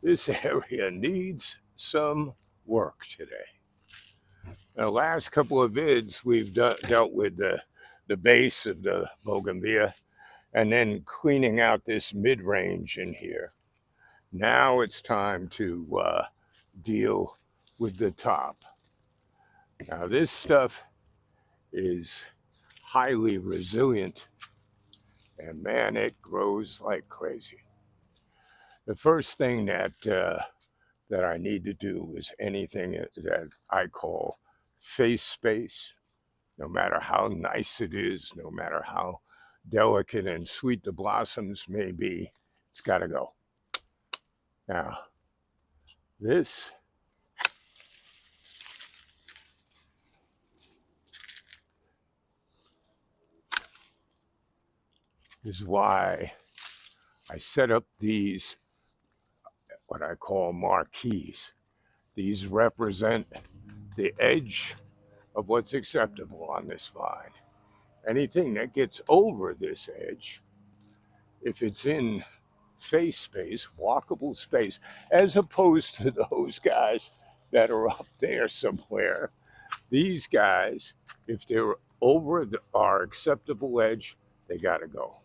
This area needs some work today. The last couple of vids, we've dealt with the base of the Bougainvillea and then cleaning out this mid-range in here. Now it's time to deal with the top. Now this stuff is highly resilient, and man, it grows like crazy. The first thing that I need to do is anything that I call face space. No matter how nice it is, no matter how delicate and sweet the blossoms may be, it's got to go. Now, this is why I set up these, what I call marquees. These represent the edge of what's acceptable on this vine. Anything that gets over this edge, if it's in face space, walkable space, as opposed to those guys that are up there somewhere, these guys, if they're over our acceptable edge, they got to go.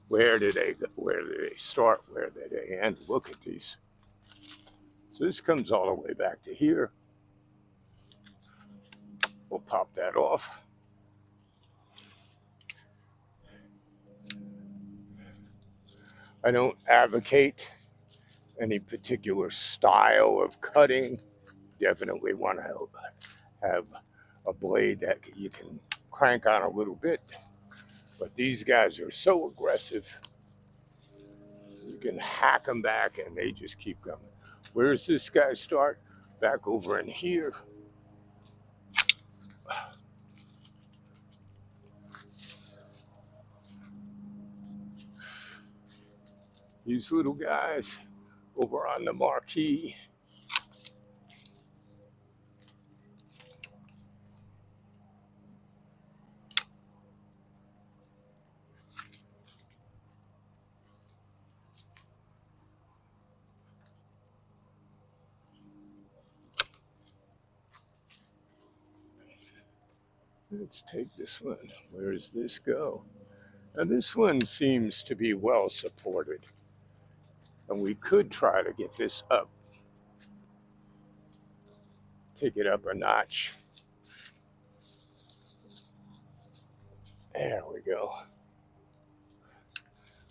Where do they go? Where do they start? Where do they end? Look at these. So this comes all the way back to here. We'll pop that off. I don't advocate any particular style of cutting. Definitely want to have a blade that you can crank on a little bit. But these guys are so aggressive, you can hack them back and they just keep coming. Where does this guy start? Back over in here. These little guys over on the Marquee. Let's take this one. Where does this go? And this one seems to be well supported. And we could try to get this up. Take it up a notch. There we go.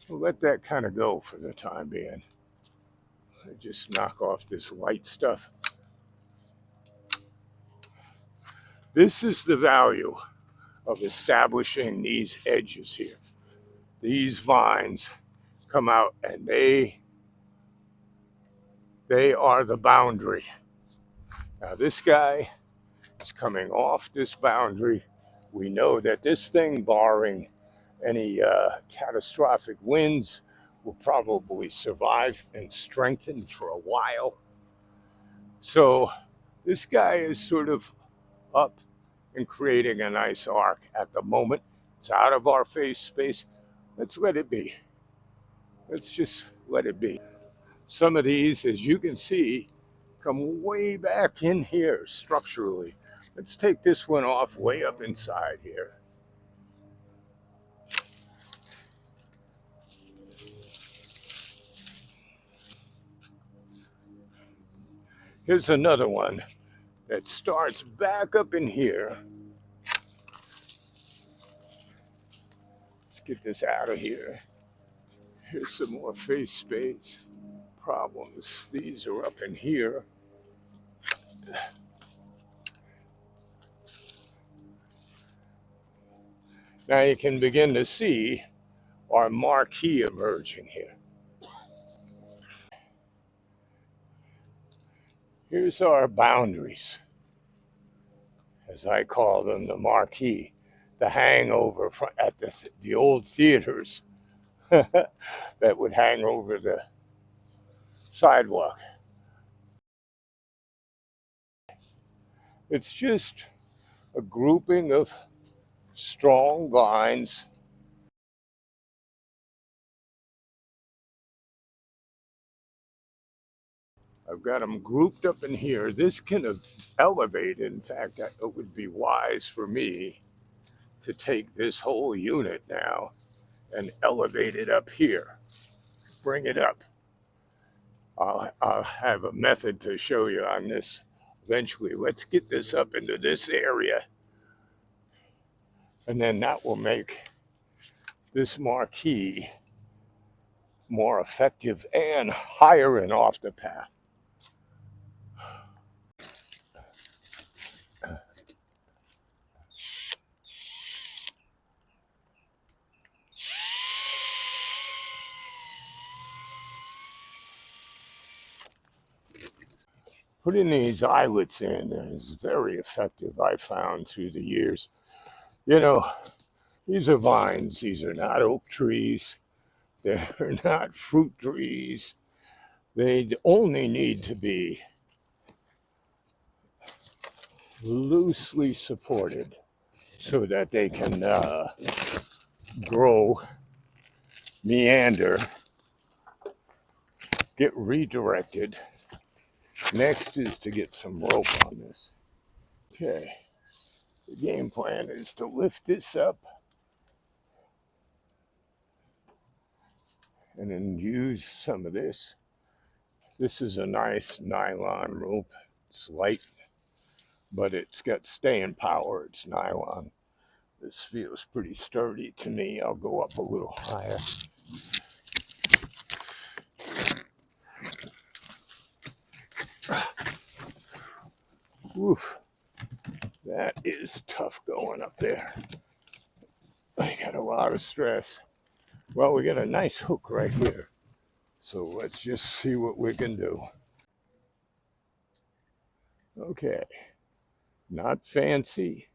We'll let that kind of go for the time being. Just knock off this white stuff. This is the value of establishing these edges here. These vines come out and they are the boundary. Now this guy is coming off this boundary. We know that this thing, barring any catastrophic winds, will probably survive and strengthen for a while. So this guy is sort of up and creating a nice arc at the moment. It's out of our face space. Let's let it be. Let's just let it be. Some of these, as you can see, come way back in here structurally. Let's take this one off way up inside here. Here's another one that starts back up in here. Let's get this out of here. Here's some more face space problems. These are up in here. Now you can begin to see our marquee emerging here. Here's our boundaries, as I call them, the marquee, the hangover at the old theaters that would hang over the sidewalk. It's just a grouping of strong vines I've got them grouped up in here. This can elevate. In fact, it would be wise for me to take this whole unit now and elevate it up here. Bring it up. I'll have a method to show you on this eventually. Let's get this up into this area, and then that will make this marquee more effective and higher and off the path. Putting these eyelets in is very effective, I found through the years. You know, these are vines, these are not oak trees, they're not fruit trees. They only need to be loosely supported so that they can grow, meander, get redirected. Next is to get some rope on this. Okay, the game plan is to lift this up and then use some of this. This is a nice nylon rope. It's light, but it's got staying power. It's nylon. This feels pretty sturdy to me. I'll go up a little higher. Oof, that is tough going up there. I got a lot of stress. Well, we got a nice hook right here. So let's just see what we can do. Okay, not fancy.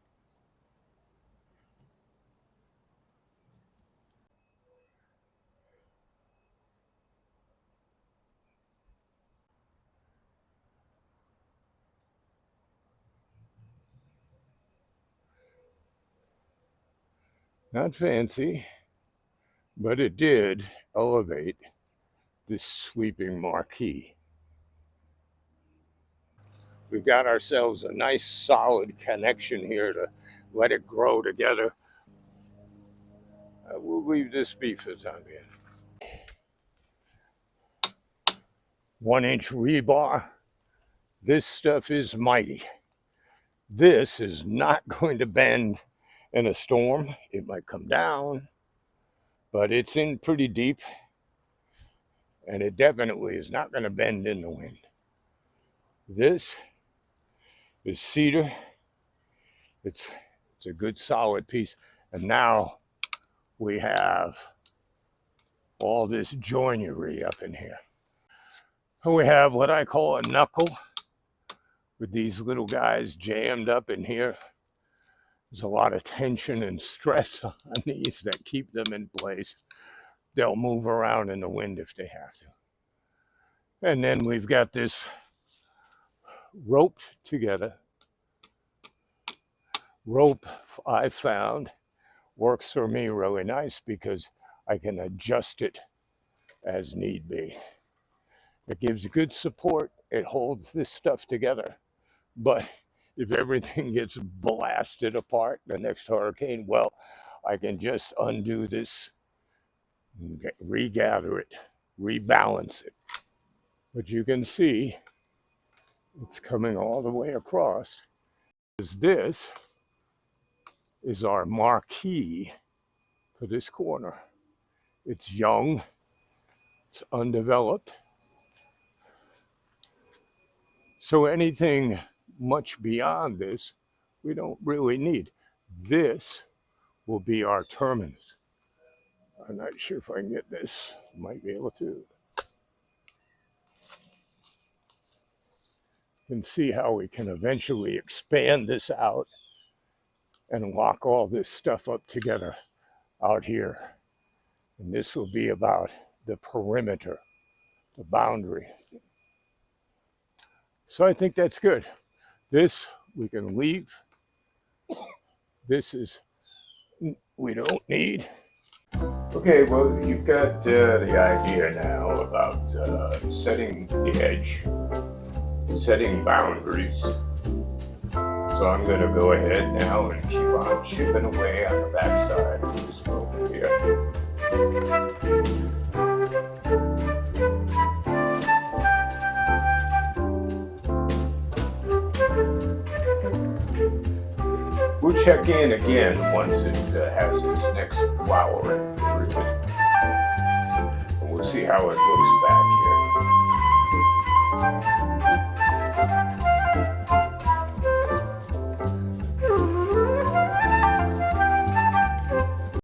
Not fancy, but it did elevate this sweeping marquee. We've got ourselves a nice solid connection here to let it grow together. We'll leave this be for the time being. 1 inch rebar. This stuff is mighty. This is not going to bend in a storm. It might come down, but it's in pretty deep, and it definitely is not going to bend in the wind. This is cedar. It's a good solid piece. And now we have all this joinery up in here. And we have what I call a knuckle with these little guys jammed up in here. There's a lot of tension and stress on these that keep them in place. They'll move around in the wind if they have to. And then we've got this roped together. Rope, I found, works for me really nice because I can adjust it as need be. It gives good support. It holds this stuff together. But if everything gets blasted apart the next hurricane, well, I can just undo this, regather it, rebalance it. But you can see it's coming all the way across. This is our marquee for this corner. It's young, it's undeveloped. So anything much beyond this, we don't really need. This will be our terminus. I'm not sure if I can get this. Might be able to. You can see how we can eventually expand this out and lock all this stuff up together out here. And this will be about the perimeter, the boundary. So I think that's good. This we can leave. This is, we don't need. Okay, well, you've got the idea now about setting the edge setting boundaries. So I'm going to go ahead now and keep on chipping away on the backside of this bougainvillea. We'll check in again once it has its next flower in ribbon. And we'll see how it looks back here.